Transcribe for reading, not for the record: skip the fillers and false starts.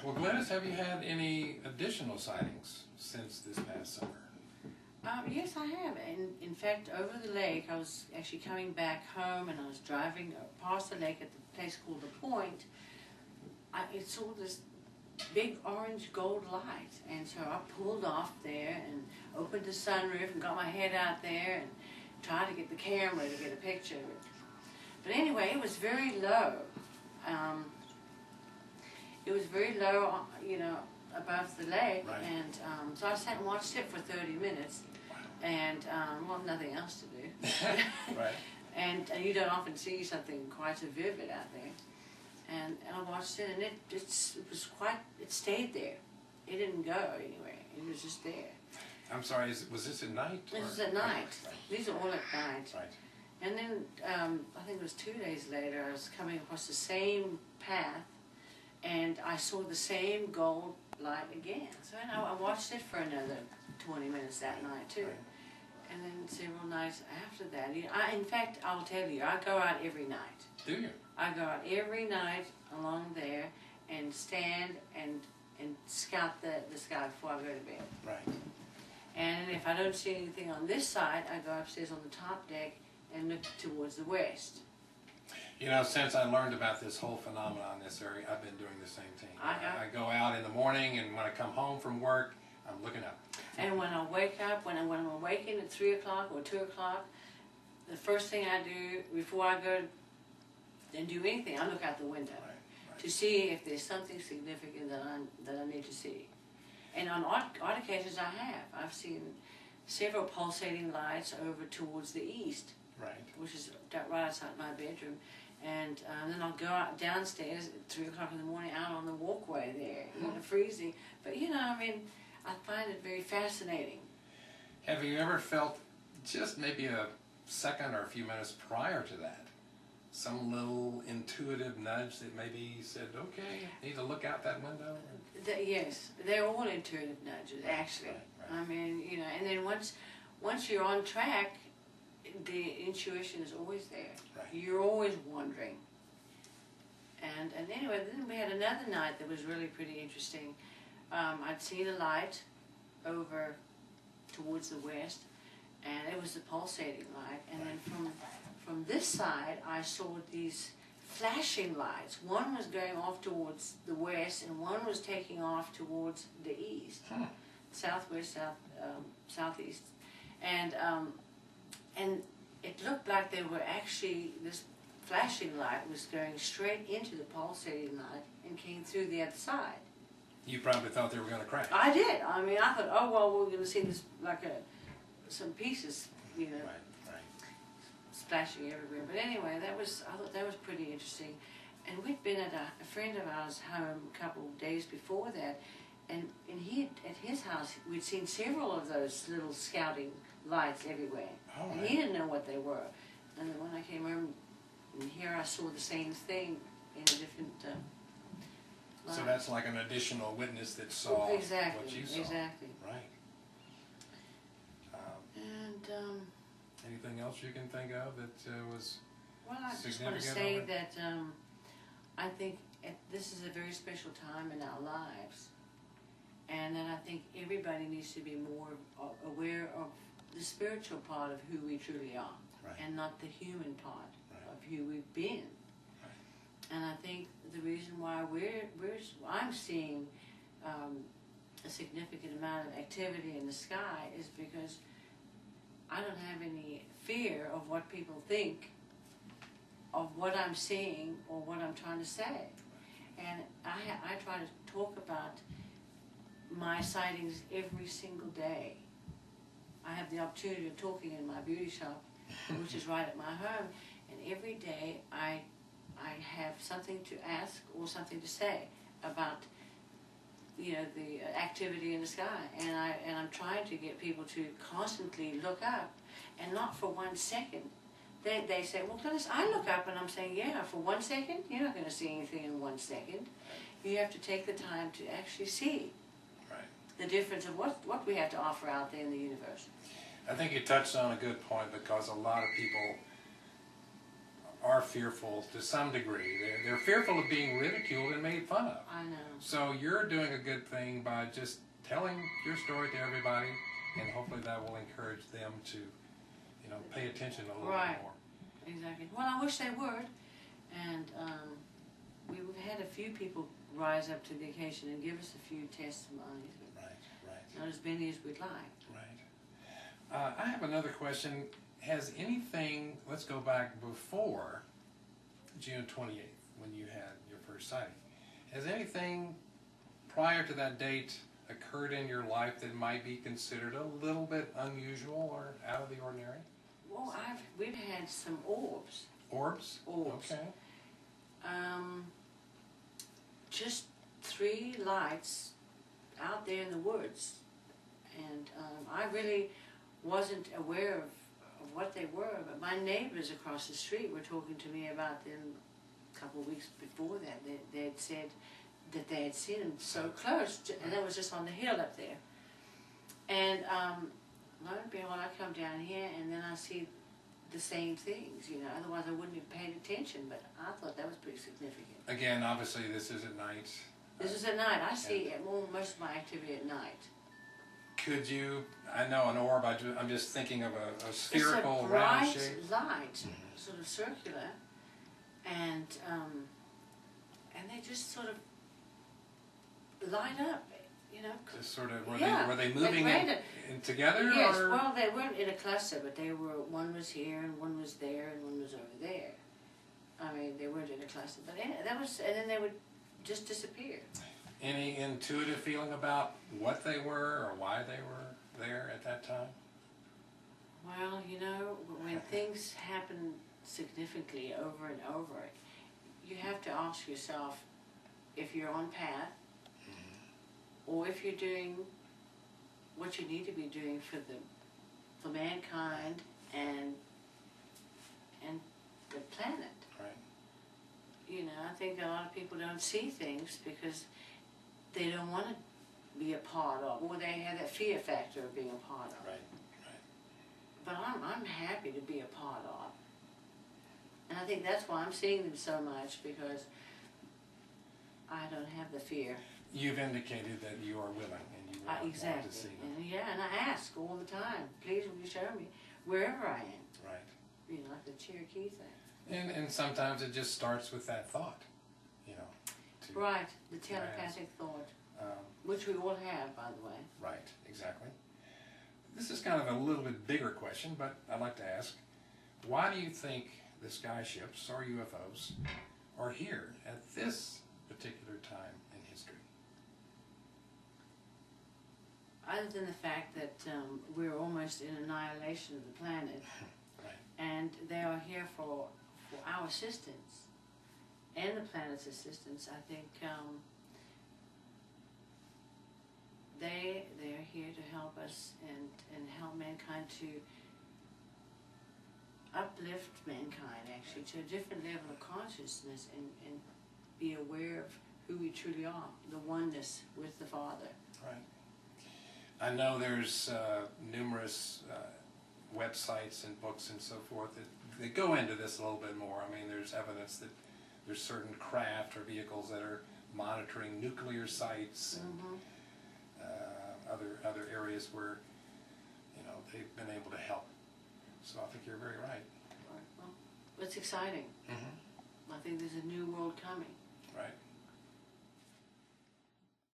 Well, Glennis, have you had any additional sightings since this past summer? Yes, I have. And in fact, over the lake, I was actually coming back home, and I was driving past the lake at the place called The Point. I saw this big orange gold light, and so I pulled off there and opened the sunroof and got my head out there and tried to get the camera to get a picture of it. But anyway, it was very low. It was very low, you know, above the lake, right. And so I sat and watched it for 30 minutes. And, well, nothing else to do. Right. And you don't often see something quite so vivid out there. And I watched it, and it was quite, it stayed there. It didn't go anywhere. It was just there. I'm sorry, was this at night? This was at night. Right. These are all at night. Right. And then, I think it was 2 days later, I was coming across the same path, and I saw the same gold light again. So I watched it for another 20 minutes that night too. Right. And then several nights after that, in fact, I'll tell you, I go out every night. Do you? I go out every night along there and stand and scout the sky before I go to bed. Right. And if I don't see anything on this side, I go upstairs on the top deck and look towards the west. You know, since I learned about this whole phenomenon in this area, I've been doing the same thing. I go out in the morning, and when I come home from work, I'm looking up. And when I wake up, when I'm awakened at 3 o'clock or 2 o'clock, the first thing I do before I go and do anything, I look out the window to see if there's something significant that I need to see. And on odd occasions, I've seen several pulsating lights over towards the east, which is right outside my bedroom. And then I'll go out downstairs at 3 o'clock in the morning, out on the walkway there, you know, freezing. But you know, I mean, I find it very fascinating. Have you ever felt, just maybe a second or a few minutes prior to that, some little intuitive nudge that maybe said, okay, need to look out that window? Yes, they're all intuitive nudges, actually. Right. I mean, you know, and then once you're on track, the intuition is always there. Right. You're always wondering. And anyway, then we had another night that was really pretty interesting. I'd seen a light over towards the west, and it was the pulsating light. And then from this side, I saw these flashing lights. One was going off towards the west, and one was taking off towards the east, southwest, southeast, and it looked like they were actually, this flashing light was going straight into the pulsating light and came through the other side. You probably thought they were going to crash. I did. I mean, I thought, oh well, we're going to see this like some pieces, you know, splashing everywhere. But anyway, I thought that was pretty interesting. And we'd been at a friend of ours' home a couple of days before that, and at his house we'd seen several of those little scouting lights everywhere. Oh, and he didn't know what they were. And then when I came home, and here I saw the same thing in a different light. So that's like an additional witness that saw what you saw. Exactly. Right. And anything else you can think of that was well, I just significant? want to say that I think this is a very special time in our lives, and that I think everybody needs to be more aware of the spiritual part of who we truly are, and not the human part of who we've been. And I think the reason why I'm seeing a significant amount of activity in the sky is because I don't have any fear of what people think of what I'm seeing or what I'm trying to say. And I try to talk about my sightings every single day. I have the opportunity of talking in my beauty shop, which is right at my home, and every day I have something to ask or something to say about, you know, the activity in the sky, and I'm trying to get people to constantly look up, and not for 1 second. They say, well, Glennis, I look up, and I'm saying, yeah, for 1 second, you're not going to see anything in 1 second. You have to take the time to actually see the difference of what we have to offer out there in the universe. I think you touched on a good point, because a lot of people are fearful to some degree. They're fearful of being ridiculed and made fun of. I know. So you're doing a good thing by just telling your story to everybody, and hopefully that will encourage them to, you know, pay attention a little bit more. Exactly. Well, I wish they would, and we've had a few people rise up to the occasion and give us a few testimonies, but not as many as we'd like. Right. I have another question. Has anything, let's go back before June 28th, when you had your first sighting, has anything prior to that date occurred in your life that might be considered a little bit unusual or out of the ordinary? Well, we've had some orbs. Orbs? Orbs. Okay. Just 3 lights out there in the woods, and I really wasn't aware of what they were, but my neighbors across the street were talking to me about them a couple of weeks before that. They had said that they had seen them so close, and that was just on the hill up there. And lo and behold, I come down here, and then I see the same things, you know, otherwise I wouldn't have paid attention, but I thought that was pretty significant. Again, obviously this is at night. This is at night. I see most of my activity at night. Could you, I know an orb, I'm just thinking of a spherical, it's a round shape. bright light, sort of circular, and they just sort of light up, you know. Just sort of, Yeah, were they moving in together? Yes, or? well, they weren't in a cluster, but they were, one was here, and one was there, and one was over there. I mean, they weren't in a cluster, but that was, and then they would just disappear. Any intuitive feeling about what they were or why they were there at that time? Well, you know, when things happen significantly over and over, you have to ask yourself if you're on path, or if you're doing what you need to be doing for mankind and the planet. Right. You know, I think a lot of people don't see things because they don't want to be a part of, or they have that fear factor of being a part of. Right. But I'm happy to be a part of. And I think that's why I'm seeing them so much, because I don't have the fear. You've indicated that you are willing and you want to see them. And I ask all the time, please will you show me wherever I am. Right. You know, like the Cherokee thing. And sometimes it just starts with that thought, you know. Right, the telepathic thought, which we all have, by the way. Right, exactly. This is kind of a little bit bigger question, but I'd like to ask, why do you think the sky ships, or UFOs, are here at this particular time in history? Other than the fact that we're almost in annihilation of the planet, Right. and they are here for our assistance and the planet's assistance, I think they're here to help us and help mankind to uplift mankind, actually, to a different level of consciousness and be aware of who we truly are, the oneness with the Father. Right. I know there's numerous websites and books and so forth that go into this a little bit more. I mean, there's evidence that there's certain craft or vehicles that are monitoring nuclear sites and other areas where, you know, they've been able to help. So I think you're very right. Well, it's exciting. I think there's a new world coming. Right.